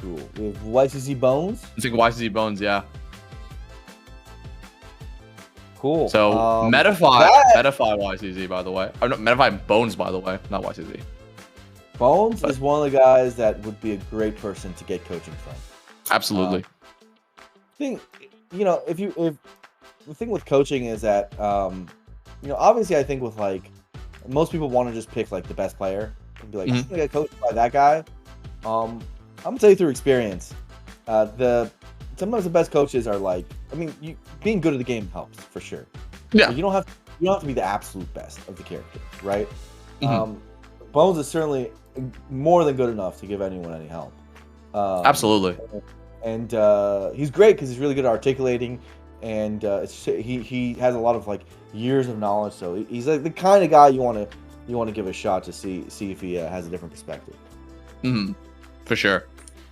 Cool. We have YCZ Bones. I think YCZ Bones, yeah. Cool. So Metafy YCZ, by the way. Or no, Metafy Bones, by the way, not YCZ. Bones is one of the guys that would be a great person to get coaching from. Absolutely. If the thing with coaching is that obviously I think with like most people want to just pick like the best player and be like, I'm gonna get coached by that guy. I'm gonna tell you through experience. Sometimes the best coaches are like, being good at the game helps for sure. Yeah. But you don't have to be the absolute best of the character, right? Bones is certainly more than good enough to give anyone any help. Absolutely. And he's great because he's really good at articulating, and he has a lot of like years of knowledge. So he's like the kind of guy you want to give a shot to see if he has a different perspective. For sure.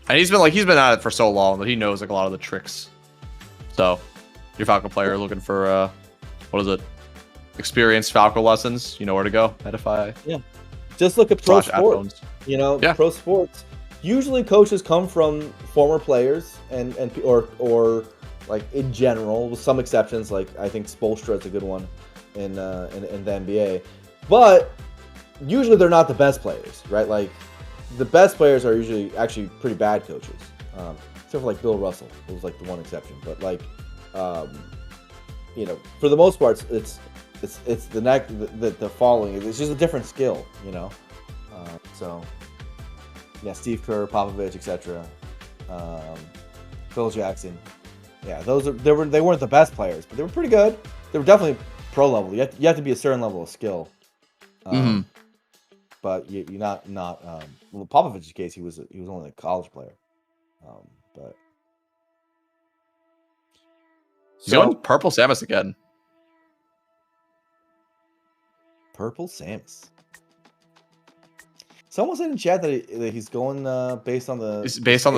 And he's been at it for so long that he knows like a lot of the tricks. So your Falco player looking for experienced Falco lessons, you know where to go. Metafy. Yeah. Just look at pro sports. Yeah. Pro sports. Usually coaches come from former players or like in general, with some exceptions. Like I think Spoelstra is a good one in the NBA, but usually they're not the best players, right? Like the best players are usually actually pretty bad coaches, except for like Bill Russell. It was like the one exception, but like for the most part, it's the following. It's just a different skill, so. Yeah, Steve Kerr, Popovich, etc. Phil Jackson. Yeah, they weren't the best players, but they were pretty good. They were definitely pro level. You have to be a certain level of skill. But you're not. Well, Popovich's case, he was only a college player. But he's going purple Samus again. Purple Samus. Someone said in chat that he's going based on the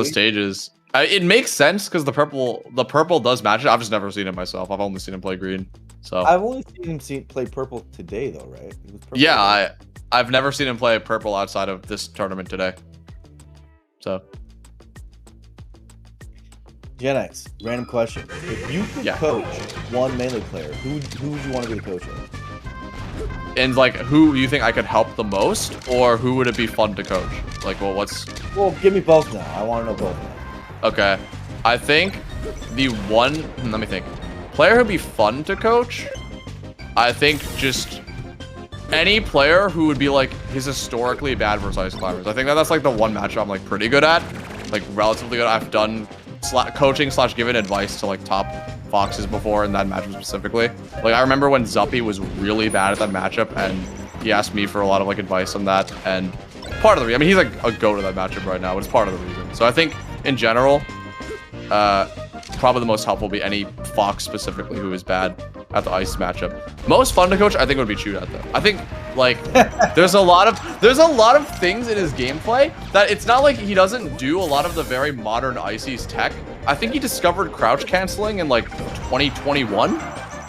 stages. It makes sense because the purple does match it. I've just never seen it myself. I've only seen him play green. So I've only seen him play purple today, though, right? Yeah, I've never seen him play purple outside of this tournament today. So Gen X, random question: if you could coach one Melee player, who would you want to be the coach of? And like, who do you think I could help the most, or who would it be fun to coach? Like, well, give me both now. I want to know both now. Okay, I think let me think. Player who'd be fun to coach, I think just any player who would be like his historically bad versus ice climbers. I think that's like the one matchup I'm like pretty good at, like relatively good. I've done coaching / given advice to like top Foxes before in that matchup specifically. Like I remember when Zuppy was really bad at that matchup and he asked me for a lot of like advice on that, and part of the reason, he's like a go to that matchup right now, but it's part of the reason. So I think in general, probably the most helpful would be any Fox specifically who is bad at the ice matchup. Most fun to coach, I think, would be Chudat though. I think like there's a lot of things in his gameplay that it's not like he doesn't do a lot of the very modern Icy's tech. I think he discovered crouch canceling in like 2021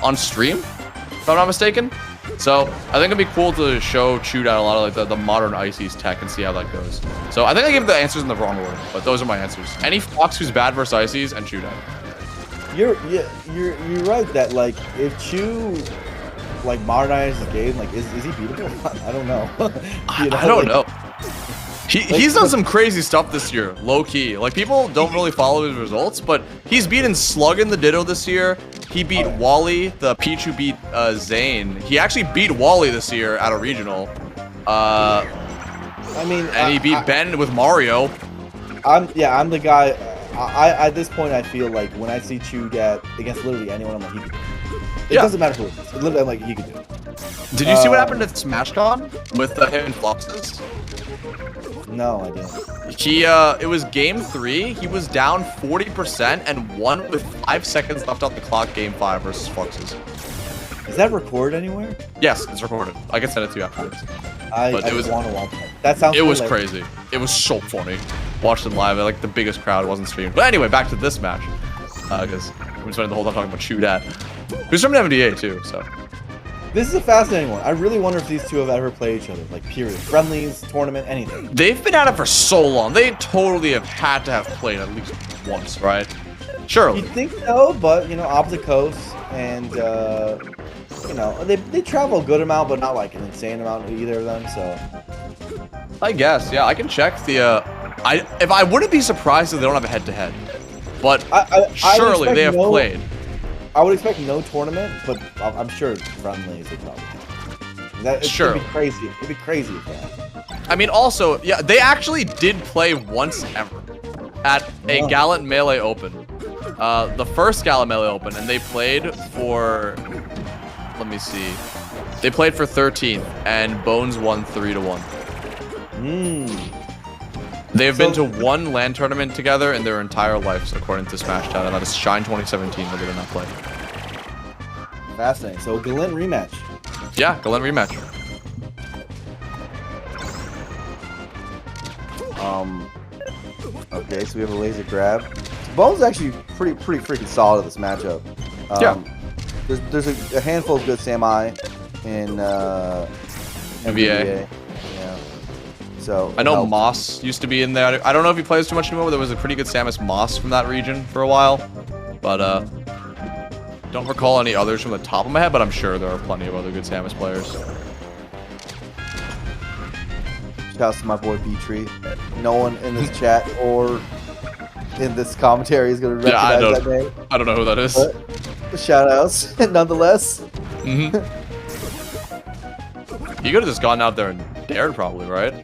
on stream, if I'm not mistaken. So I think it'd be cool to show Chudat a lot of like the modern Icy's tech and see how that goes. So I think I gave the answers in the wrong order, but those are my answers. Any Fox who's bad versus Icy's and Chudat. You're right that like if Chu like modernizes the game, like is he beatable? I don't know. I don't know. He's done some crazy stuff this year, low key. Like people don't really follow his results, but he's beaten Slug in the Ditto this year. He beat Wally, the Pichu beat Zane. He actually beat Wally this year at a regional. And he beat Ben with Mario. I'm the guy. At this point, I feel like when I see Chudat against literally anyone, I'm like, he could do it. It doesn't matter who it is. Literally, I'm like, he could do it. Did you see what happened at SmashCon with him and Floxes? No, I didn't. It was game 3. He was down 40% and won with 5 seconds left on the clock. Game 5 versus Floxes. Is that recorded anywhere? Yes, it's recorded. I can send it to you afterwards. I want to watch that. That sounds. It was crazy. It was so funny. Watched it live. Like the biggest crowd wasn't streamed. But anyway, back to this match, because we're spending the whole time talking about Chudat. Who's from MDA too, so. This is a fascinating one. I really wonder if these two have ever played each other, like period, friendlies, tournament, anything. They've been at it for so long. They totally have had to have played at least once, right? Surely. You'd think so, but you know, opposite coasts, and you know, they travel a good amount, but not like an insane amount either of them. So I guess, yeah, I can check the. I wouldn't be surprised if they don't have a head-to-head, but surely they have played. I would expect no tournament, but I'm sure friendlies would probably. It'd be crazy. It'd be crazy if that. I mean, also, yeah, they actually did play once ever at a Gallant Melee Open. The first Gallant Melee Open, and they played for. Let me see. They played for 13th, and Bones won 3-1. They've been to one LAN tournament together in their entire lives, according to Smash Chat, and that is Shine 2017, but they did not play. Fascinating. So, Gallant rematch. Yeah, Gallant rematch. Okay, so we have a laser grab. Bones is actually pretty freaking solid at this matchup. Yeah. There's a handful of good Sami in NBA. Yeah. So I know Moss used to be in there. I don't know if he plays too much anymore, but there was a pretty good Samus Moss from that region for a while. But don't recall any others from the top of my head, but I'm sure there are plenty of other good Samus players. Shout out to my boy B-Tree. No one in this chat or in this commentary is going to recognize that name. I don't know who that is. But shout outs, nonetheless. Mm-hmm. You could have just gone out there and dared, probably, right?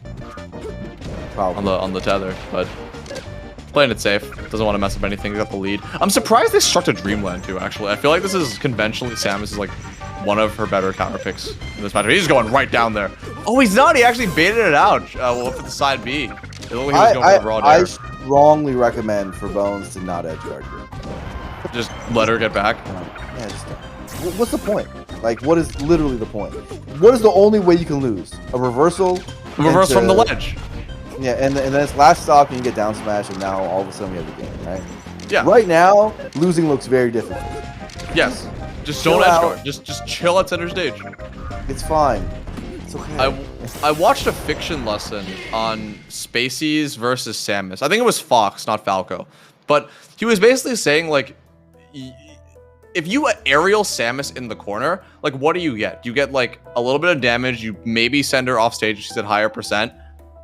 Probably. On the tether, but playing it safe. Doesn't want to mess up anything. Got the lead. I'm surprised they struck to Dreamland too. Actually, I feel like this is conventionally Samus is like one of her better counter picks in this match. He's going right down there. Oh, he's not. He actually baited it out. Well, for the side B. It looked like he was going for the raw dare. I strongly recommend for Bones to not edge guard here. Just let her get back. Yeah, just what's the point? Like, what is literally the point? What is the only way you can lose? A reversal? A reverse from the ledge. Yeah, and then it's last stock and you get down smash, and now all of a sudden we have the game, right? Yeah. Right now, losing looks very difficult. Yes. Just don't edge guard. Just chill at center stage. It's fine. It's okay. I watched a fiction lesson on Spaceys versus Samus. I think it was Fox, not Falco. But he was basically saying, like, if you aerial Samus in the corner, like, what do you get? You get, like, a little bit of damage. You maybe send her off stage if she's at higher percent.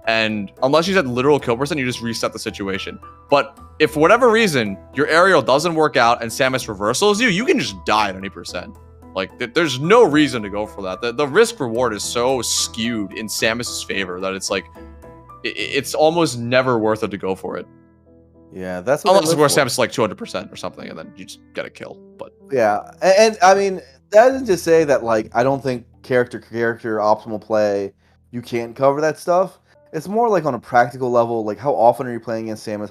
And unless she's at literal kill percent, you just reset the situation. But if for whatever reason, your aerial doesn't work out and Samus reversals you, you can just die at any percent. Like, there's no reason to go for that. The risk reward is so skewed in Samus's favor that it's like, it's almost never worth it to go for it. Yeah, that's what unless of course Samus is like 200% or something, and then you just get a kill. But yeah, and I mean that isn't to say that like I don't think character optimal play you can't cover that stuff. It's more like on a practical level, like how often are you playing against Samus?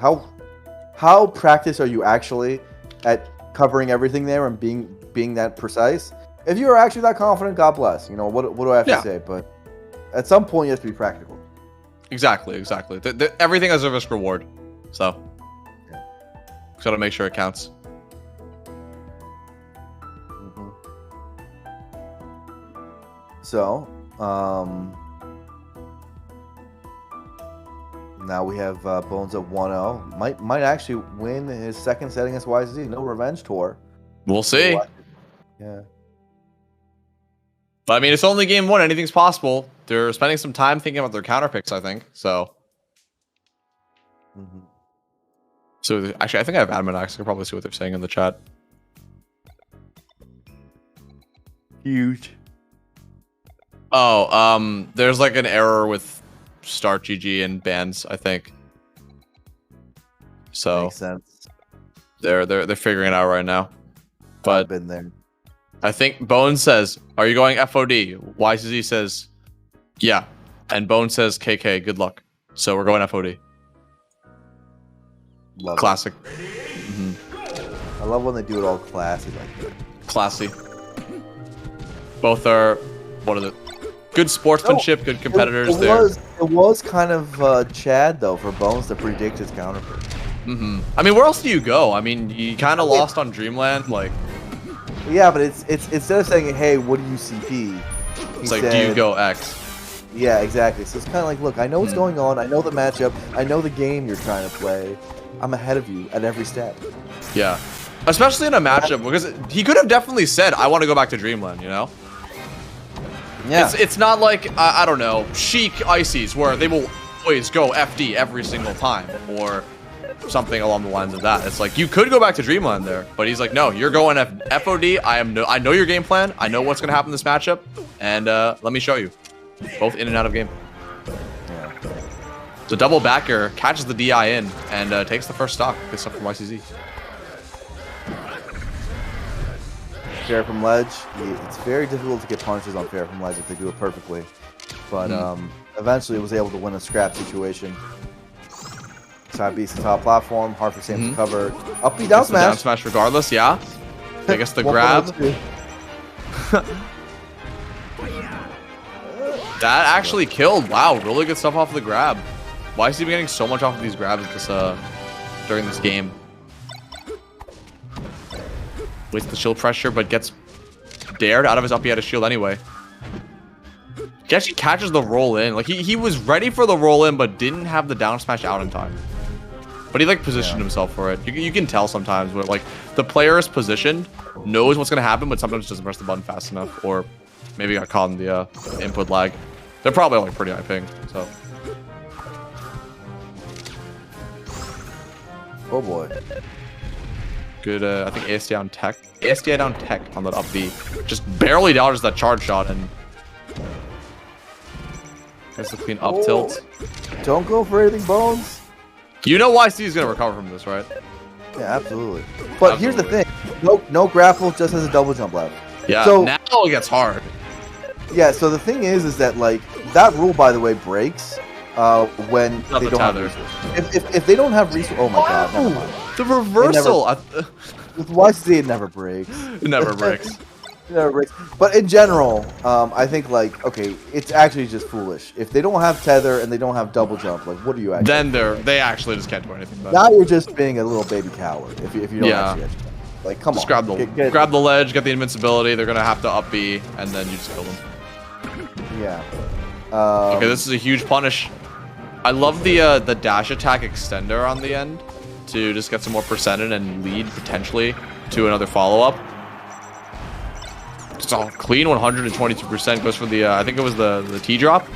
How practiced are you actually at covering everything there and being that precise? If you are actually that confident, God bless. You know what do I have to say? But at some point you have to be practical. Exactly. Everything has a risk reward, so. Just gotta make sure it counts. Mm-hmm. So, now we have Bones at 1-0. Might actually win his second set against YZZ. No revenge tour. We'll see. Yeah. But I mean, it's only game one. Anything's possible. They're spending some time thinking about their counter picks, I think. So. Mm-hmm. So actually, I think I have admin access. I can probably see what they're saying in the chat. Huge. Oh, there's like an error with Start GG and bans, I think. So makes sense. They're figuring it out right now. But I've been there. I think Bones says, "Are you going FOD?" YCZ says, "Yeah," and Bones says, "KK, good luck." So we're going FOD. Love classic. Mm-hmm. I love when they do it all classy like that. Classy. Both are good sportsmanship, good competitors. It was kind of Chad though for Bones to predict his counterpick. I mean, where else do you go? I mean, you kind of lost on Dreamland. Like, Yeah, but it's instead of saying, "Hey, what do you CP?" It's like, do you go X? Yeah, exactly. So it's kind of like, look, I know what's going on. I know the matchup. I know the game you're trying to play. I'm ahead of you at every step. Yeah, especially in a matchup, because he could have definitely said, "I want to go back to Dreamland," you know? Yeah. It's not like I don't know, Sheik Ices, where they will always go FD every single time, or something along the lines of that. It's like, you could go back to Dreamland there, but he's like, no, you're going FOD. I know your game plan. I know what's gonna happen in this matchup, and let me show you. Both in and out of game. Yeah. So double backer catches the DI in and takes the first stock. Good stuff from YCZ. Fair from ledge. It's very difficult to get punches on fair from ledge if they do it perfectly. But eventually was able to win a scrap situation. Side beast, the top platform, hard for Samus to cover. Up B down smash. Down smash regardless, yeah. I guess the grab. That actually killed. Wow, really good stuff off of the grab. Why is he getting so much off of these grabs during this game? Wastes the shield pressure, but gets dared out of his up. He had a shield anyway. He actually catches the roll in. Like he was ready for the roll in, but didn't have the down smash out in time. But he like positioned himself for it. You can tell sometimes where like the player is positioned, knows what's gonna happen, but sometimes doesn't press the button fast enough, or maybe got caught in the input lag. They're probably like pretty high ping, so. Oh boy. Good, I think ASD down tech. ASD down tech on that up B. Just barely dodges that charge shot and gets the clean up tilt. Don't go for anything, Bones. You know YC is gonna recover from this, right? Yeah, absolutely. But here's the thing. No grapple, just has a double jump left. Yeah, so, now it gets hard. Yeah, so the thing is that like that rule, by the way, breaks when they don't have resources. If they don't have resources, oh my god, never mind. The reversal. With YC, it never breaks. It never breaks. It never breaks. But in general, I think like okay, it's actually just foolish. If they don't have tether and they don't have double jump, like what are you actually? Then they actually just can't do anything about now you're just being a little baby coward if you don't actually edge. Like come just on. Grab the ledge, get the invincibility. They're gonna have to up B, and then you just kill them. Yeah. Okay, this is a huge punish. I love the dash attack extender on the end to just get some more percentage and lead potentially to another follow-up. Just all clean 122% goes for the I think it was the T drop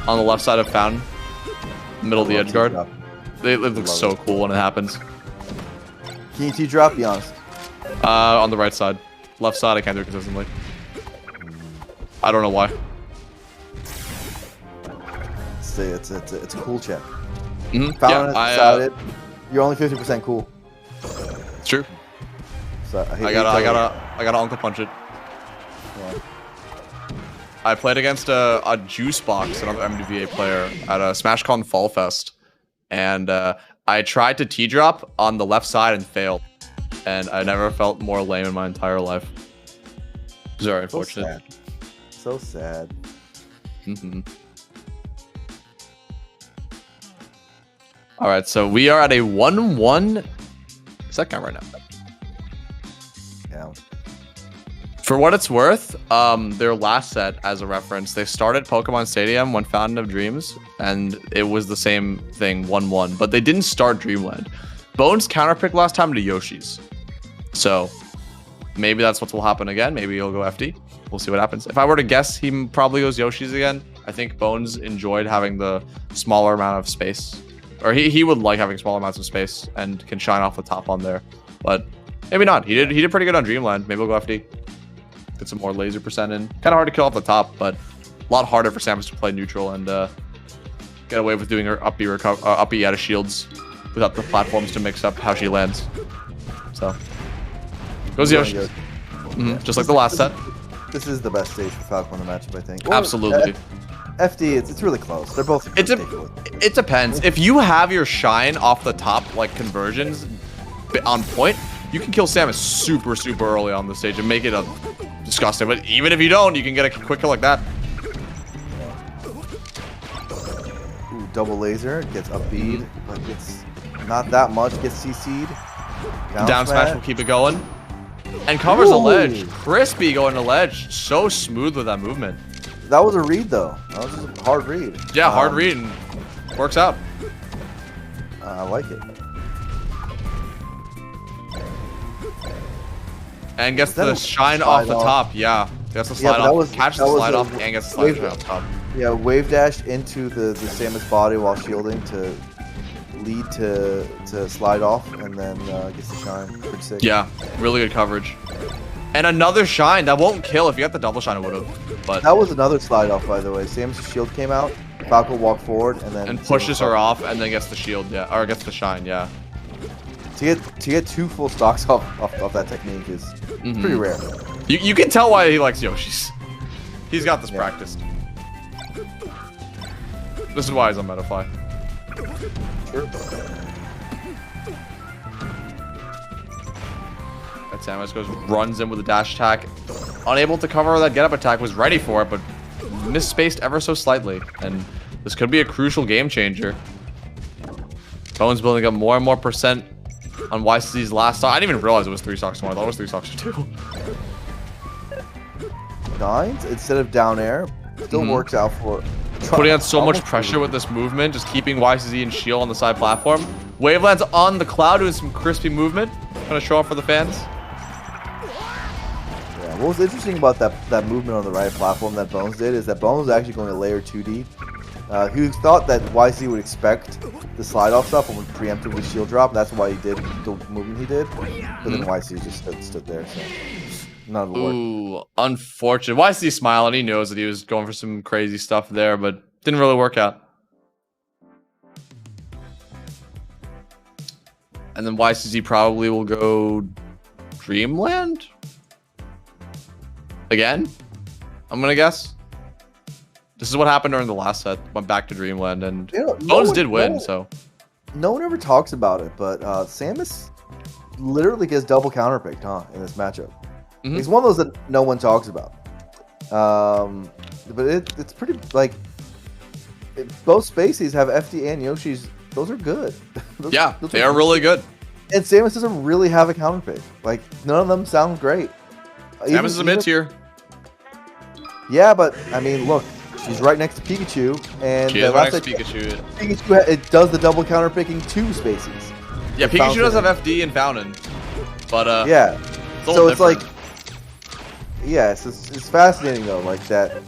on the left side of Fountain, middle of the edge guard. It looks so cool when it happens. Can you T drop? Be honest. On the right side, left side I can't do it consistently. I don't know why. It's a cool check. Mm-hmm. Fountain decided you're only 50% cool. It's true. So I gotta uncle punch it. Yeah. I played against a Juice Box, another MDVA player, at a SmashCon Fall Fest, and I tried to T drop on the left side and failed, and I never felt more lame in my entire life. It's very unfortunate. So sad. Mm-hmm. All right, so we are at a 1-1 second right now. Yeah. For what it's worth, their last set, as a reference, they started Pokemon Stadium when Fountain of Dreams, and it was the same thing, 1-1. But they didn't start Dreamland. Bones counterpicked last time to Yoshi's. So maybe that's what will happen again. Maybe he'll go FD. We'll see what happens. If I were to guess, he probably goes Yoshi's again. I think Bones enjoyed having the smaller amount of space. Or he would like having small amounts of space and can shine off the top on there. But maybe not. He did pretty good on Dreamland. Maybe we'll go FD. Get some more laser percent in. Kind of hard to kill off the top, but a lot harder for Samus to play neutral and get away with doing her up B out of shields without the platforms to mix up how she lands. So goes Yoshi. Just like the last set. This is the best stage for Falco in the matchup, I think. Absolutely. FD, it's really close. They're both. It depends. If you have your shine off the top, like conversions on point, you can kill Samus super early on the stage and make it disgusting. But even if you don't, you can get a quick kill like that. Ooh, double laser gets up bead, but it's not that much. Gets CC'd. Down smash will keep it going. And covers the Ooh. ledge. Crispy going to ledge. So smooth with that movement. That was a read, though. That was just a hard read. Yeah, hard read and works out. I like it. And gets the shine off the top. Yeah. Gets the slide off. Catches the slide off and gets the slide off top. Yeah, wave dash into the Samus body while shielding to lead to slide off, and then gets the shine. Pretty sick. Yeah, really good coverage. And another shine. That won't kill. If you got the double shine, it would have. But that was another slide off, by the way. Samus' shield came out. Falco walked forward and then pushes her off, and then gets the shield. Yeah, or gets the shine. Yeah. To get 2 full stocks off that technique is pretty rare. You can tell why he likes Yoshi's. He's got this practiced. This is why he's on Metafly. Sure. And Samus runs in with a dash attack. Unable to cover that get-up attack, was ready for it, but misspaced ever so slightly. And this could be a crucial game changer. Bones building up more and more percent on YCZ's last stock. I didn't even realize it was 3 stocks more. I thought it was 3 stocks or 2. 9s instead of down air. Still works out for putting on so much pressure with this movement, just keeping YCZ and shield on the side platform. Wavelands on the cloud doing some crispy movement. Gonna show off for the fans. Yeah, what was interesting about that movement on the right platform that Bones did is that Bones was actually going to layer 2D. He thought that YC would expect the slide off stuff and would preemptively shield drop. That's why he did the movement he did. But then YC just stood there. So none of it worked. Ooh, unfortunate. YC smiling. He knows that he was going for some crazy stuff there, but didn't really work out. And then YCZ probably will go Dreamland? Again? I'm gonna guess. This is what happened during the last set. Went back to Dreamland, and Bones did win, so. No one ever talks about it, but Samus literally gets double counterpicked, in this matchup. It's one of those that no one talks about. But it's pretty, like, both Spaceys have FD and Yoshi's. Those are good. those they are really good. And Samus doesn't really have a counterpick. Like, none of them sound great. Samus is a mid-tier. Yeah, but, I mean, look. She's right next to Pikachu, and she is right next to Pikachu. Pikachu, it does the double counter picking 2 Spaceys. Yeah, Pikachu does have FD and Fountain, but yeah. So it's like, yeah, it's fascinating though, like that,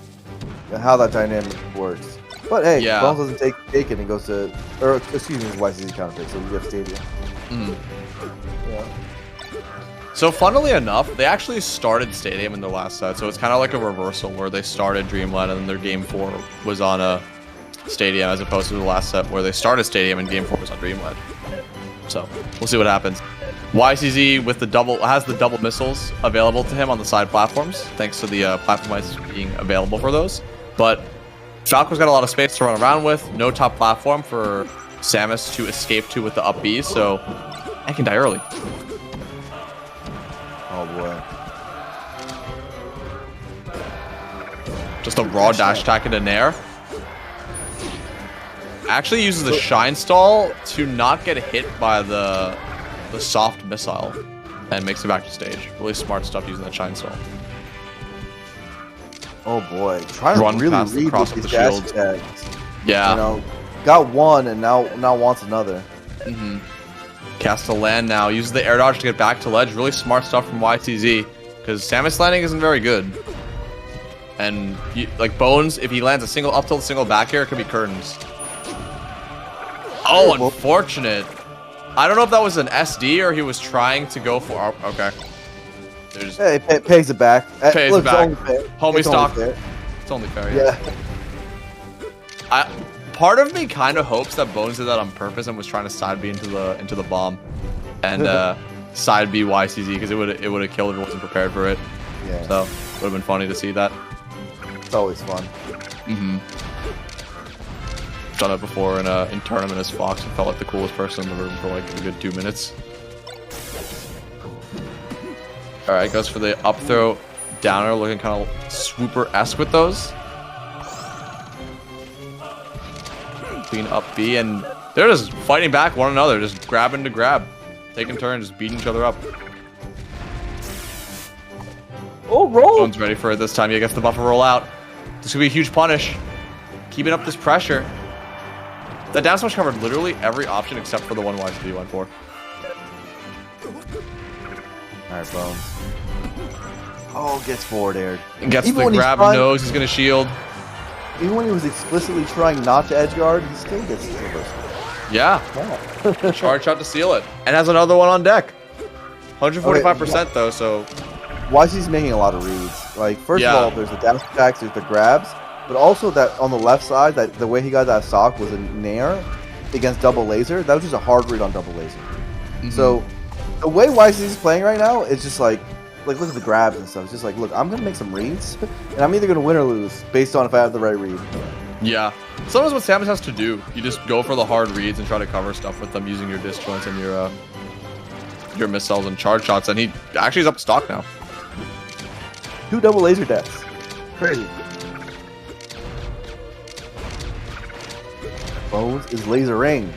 how that dynamic works. But hey, Bones doesn't take it and goes to, or excuse me, YCZ counter pick, so we have Stadium. Yeah. So funnily enough, they actually started Stadium in their last set, so it's kind of like a reversal where they started Dreamland and then their game 4 was on a Stadium as opposed to the last set where they started Stadium and game 4 was on Dreamland. So we'll see what happens. YCZ with has the double missiles available to him on the side platforms, thanks to the platform ice being available for those. But Falco's got a lot of space to run around with, no top platform for Samus to escape to with the up B, so I can die early. Oh boy. Just a raw dash attack into Nair. Actually uses the Shine Stall to not get hit by the soft missile and makes it back to stage. Really smart stuff using that Shine Stall. Oh boy. Trying to really read with these dash attacks. Yeah. You know, got one and now wants another. Cast a land now. Uses the air dodge to get back to ledge. Really smart stuff from YTZ. Because Samus landing isn't very good. And like Bones, if he lands a single up tilt, single back air, it could be curtains. Oh, unfortunate. I don't know if that was an SD or he was trying to go for. Okay. Hey, it pays it back. Pays it back. Homie stock. It's only fair. Yeah. Part of me kind of hopes that Bones did that on purpose and was trying to side B into the bomb, and side B YCZ because it would have killed if it wasn't prepared for it. Yeah. So would have been funny to see that. It's always fun. Done it before in tournament as Fox and felt like the coolest person in the room for like a good 2 minutes. All right, goes for the up throw downer, looking kind of swooper-esque with those. Clean up B, and they're just fighting back one another, just grabbing to grab, taking turns, just beating each other up. Oh, roll! Bones ready for it this time. He gets the buffer roll out. This could be a huge punish. Keeping up this pressure. That down smash covered literally every option except for the one YCD went for. Alright, Bones. Oh, gets forward aired. And gets the grab, knows he's going to shield. Even when he was explicitly trying not to edge guard, he still gets the reverse. Yeah. Wow. Charge shot to seal it. And has another one on deck. 145% though, so... YC's making a lot of reads. Like, first of all, there's the dash attacks, there's the grabs, but also that on the left side, that the way he got that stock was a nair against double laser. That was just a hard read on double laser. So, the way YC's playing right now, it's just like look at the grabs and stuff. It's just like, look, I'm going to make some reads, and I'm either going to win or lose based on if I have the right read. Yeah. Sometimes what Samus has to do, you just go for the hard reads and try to cover stuff with them using your disjoints and your missiles and charge shots, and he actually is up to stock now. 2 double laser deaths. Crazy. Bones is lasering.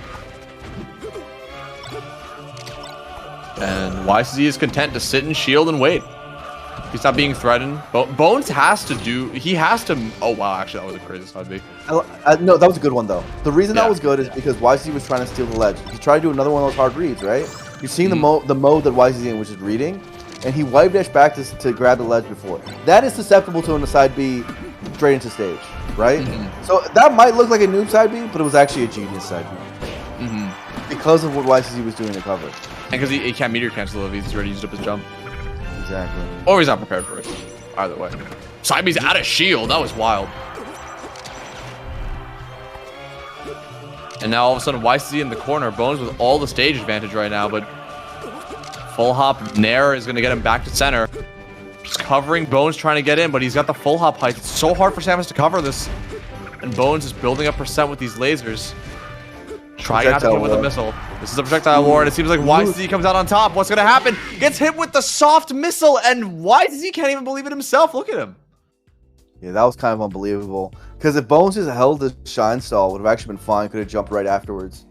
And YCZ is content to sit and shield and wait. He's not being threatened. Bones has to do... He has to... Oh, wow. Actually, that was the craziest side B. No, that was a good one, though. The reason that was good is because YCZ was trying to steal the ledge. He tried to do another one of those hard reads, right? You've seen the mode that YCZ is in, which is reading. And he wide dash back to grab the ledge before. That is susceptible to a side B straight into stage, right? So that might look like a noob side B, but it was actually a genius side B. Because of what YCZ was doing to cover. And because he can't meteor cancel if he's already used up his jump. Exactly. Or he's not prepared for it. Either way. Side B's out of shield. That was wild. And now all of a sudden YCZ in the corner. Bones with all the stage advantage right now, but full hop Nair is going to get him back to center. Just covering Bones trying to get in, but he's got the full hop height. It's so hard for Samus to cover this. And Bones is building up percent with these lasers. Trying not to hit with a missile. This is a projectile war, and it seems like YCZ comes out on top. What's going to happen? Gets hit with the soft missile, and YCZ can't even believe it himself. Look at him. Yeah, that was kind of unbelievable. Because if Bones just held the shine stall, it would have actually been fine. Could have jumped right afterwards.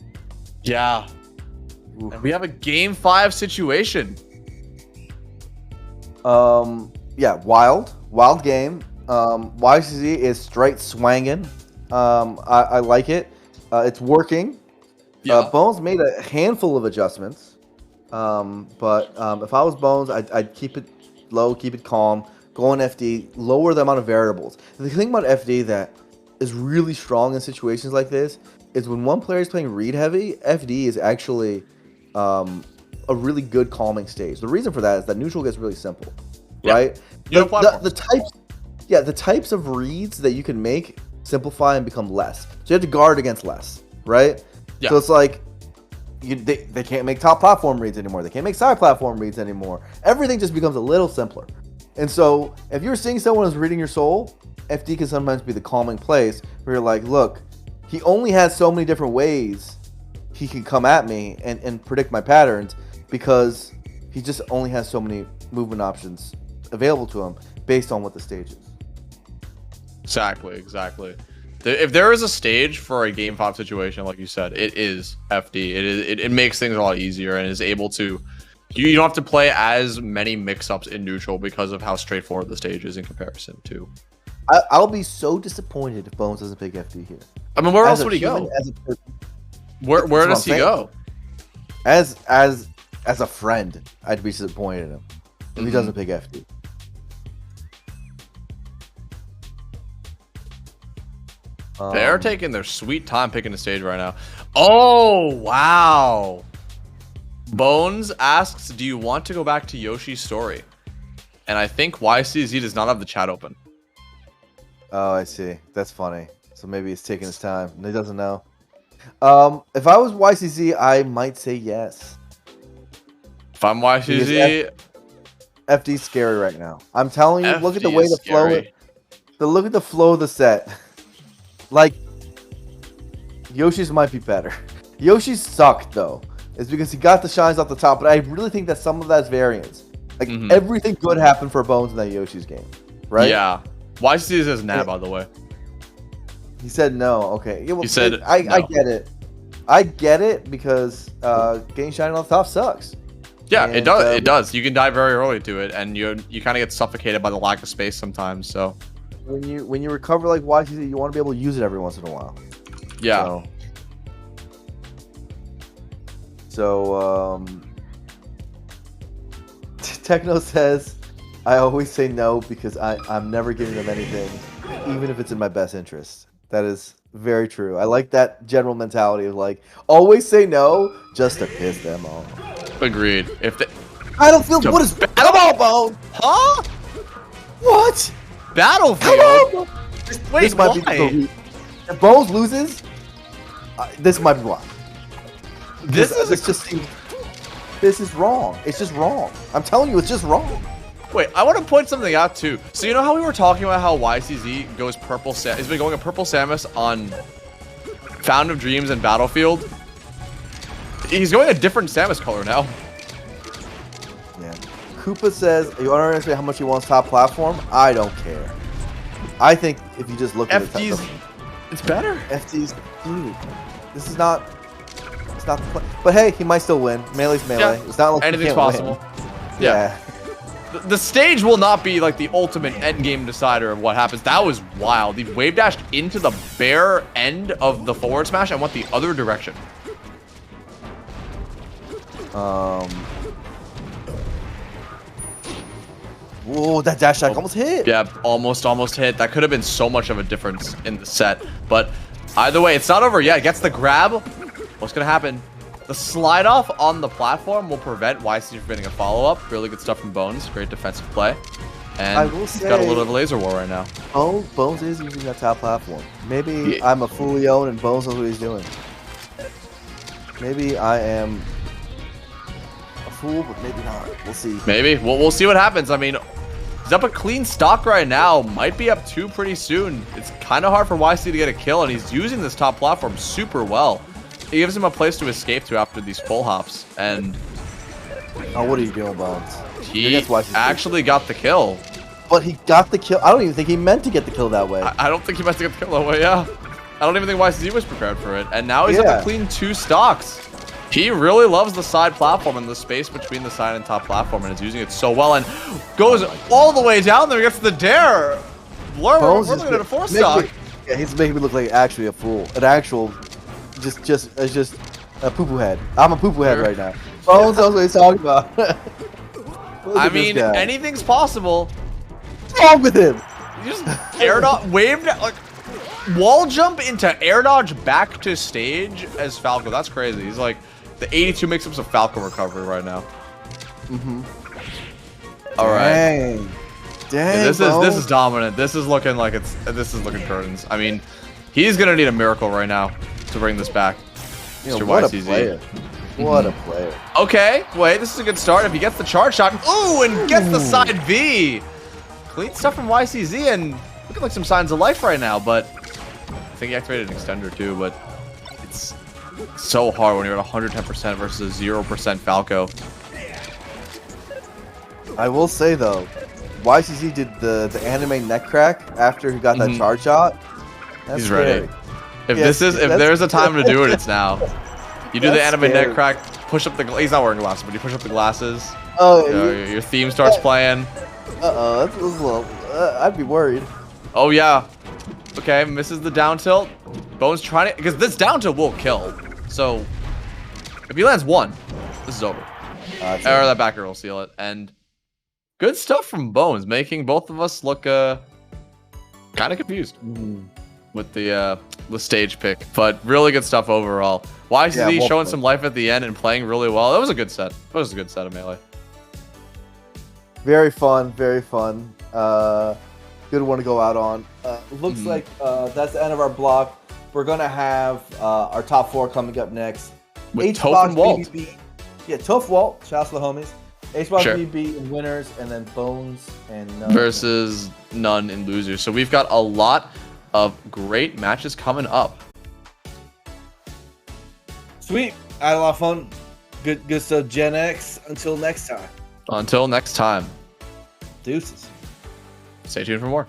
Yeah. And we have a game 5 situation. Yeah, wild game. YCZ is straight swanging. I like it. It's working. Bones made a handful of adjustments. But if I was Bones, I'd keep it low, keep it calm, go on FD, lower the amount of variables. And the thing about FD that is really strong in situations like this is when one player is playing read heavy, FD is actually a really good calming stage. The reason for that is that neutral gets really simple, right? The types of reads that you can make simplify and become less. So you have to guard against less, right? Yeah. So it's like they can't make top platform reads anymore. They can't make side platform reads anymore. Everything just becomes a little simpler. And so if you're seeing someone who's reading your soul, FD can sometimes be the calming place where you're like, look, he only has so many different ways he can come at me and predict my patterns because he just only has so many movement options available to him based on what the stage is. Exactly. If there is a stage for a game 5 situation, like you said, it is FD. It makes things a lot easier and is able to... You don't have to play as many mix-ups in neutral because of how straightforward the stage is in comparison to... I'll be so disappointed if Bones doesn't pick FD here. I mean, where else would he go? Where does he go? As a friend, I'd be disappointed in him if he doesn't pick FD. They're taking their sweet time picking the stage right now. Oh, wow. Bones asks, do you want to go back to Yoshi's story? And I think YCZ does not have the chat open. Oh, I see. That's funny. So maybe he's taking his time. He doesn't know. If I was YCZ, I might say yes. If I'm YCZ... FD's scary right now. I'm telling you, look at the way the flow... Look at the flow of the set. Like, Yoshi's might be better. Yoshi's sucked, though. It's because he got the shines off the top, but I really think that some of that's variance. Like, everything good happened for Bones in that Yoshi's game, right? Yeah. YCZ says nah, by the way. He said no. Okay. Yeah, well, he said I get it. I get it because getting shiny on the top sucks. Yeah, it does. It does. You can die very early to it, and you kind of get suffocated by the lack of space sometimes. So when you recover like YCZ, you want to be able to use it every once in a while. Yeah. So Techno says, I always say no because I'm never giving them anything, even if it's in my best interest. That is very true. I like that general mentality of like, always say no just to piss them off. Agreed. If they Battlefield, what is Battlefield? Huh? What? Battlefield? Wait, this might why? be if Bones loses, this might be why. This is wrong. It's just wrong. I'm telling you, it's just wrong. Wait, I want to point something out too. So you know how we were talking about how YCZ goes purple? He's been going a purple Samus on Fountain of Dreams and Battlefield. He's going a different Samus color now. Yeah. Koopa says, you understand how much he wants top platform? I don't care. I think if you just look at FD's, it's better. FD's, dude, this is not. It's not the play. But hey, he might still win. Melee's melee. Yeah. It's not like anything's possible. Win. Yeah. The stage will not be like the ultimate endgame decider of what happens. That was wild. He wave dashed into the bare end of the forward smash and went the other direction. Whoa, that dash attack almost hit. Yeah, almost hit. That could have been so much of a difference in the set. But either way, it's not over yet. Gets the grab. What's going to happen? The slide off on the platform will prevent YC from getting a follow-up. Really good stuff from Bones. Great defensive play. And I will say, he's got a little bit of a laser war right now. Bones is using that top platform. Maybe I'm a fully owned and Bones knows what he's doing. Maybe I am a fool, but maybe not. We'll see. Maybe. We'll see what happens. I mean, he's up a clean stock right now. Might be up 2 pretty soon. It's kind of hard for YC to get a kill, and he's using this top platform super well. It gives him a place to escape to after these full hops, and oh, what are you doing, Bones? He actually got the kill. But he got the kill. I don't even think he meant to get the kill that way. I don't think he meant to get the kill that way, yeah. I don't even think YCZ was prepared for it. And now he's up to clean 2 stocks. He really loves the side platform and the space between the side and top platform, and is using it so well, and goes all the way down there, gets the dare. We're looking at a 4 stock. Yeah, he's making me look like actually a fool. An actual, just a poo-poo head. I'm a poo-poo head right now. Bones knows what he's talking about. I mean, anything's possible. What's wrong with him? You just air dodge, waved, like, wall jump into air dodge back to stage as Falco. That's crazy. He's like the 82 mix-ups of Falco recovery right now. All right. Dang. Yeah, this is dominant. This is looking like this is looking curtains. I mean, he's gonna need a miracle right now to bring this back. Mr. What YCZ. a player. What a player. Okay, wait, this is a good start. If he gets the charge shot, ooh, and gets the side V. Clean stuff from YCZ, and looking like some signs of life right now, but I think he activated an extender too, but it's so hard when you're at 110% versus 0% Falco. I will say though, YCZ did the anime neck crack after he got that charge shot. That's He's ready. If there's a time to do it, it's now. You do the anime neck crack, push up the. He's not wearing glasses, but you push up the glasses. Oh, your theme starts playing. That's a little. I'd be worried. Oh yeah. Okay, misses the down tilt. Bones trying to, because this down tilt will kill. So if he lands 1, this is over. Or that back air will seal it. And good stuff from Bones, making both of us look kind of confused with the stage pick, but really good stuff overall. YCZ showing some life at the end and playing really well. That was a good set. That was a good set of Melee. Very fun, very fun. Good one to go out on. Looks like that's the end of our block. We're gonna have our top 4 coming up next. With Toph and Walt. BBB. Yeah, Toph, Walt. Shouts to the homies. H-Box BB in winners, and then Bones and None. Versus None in losers. So we've got a lot of great matches coming up. Sweet. I had a lot of fun. Good stuff, Gen X. Until next time. Until next time. Deuces. Stay tuned for more.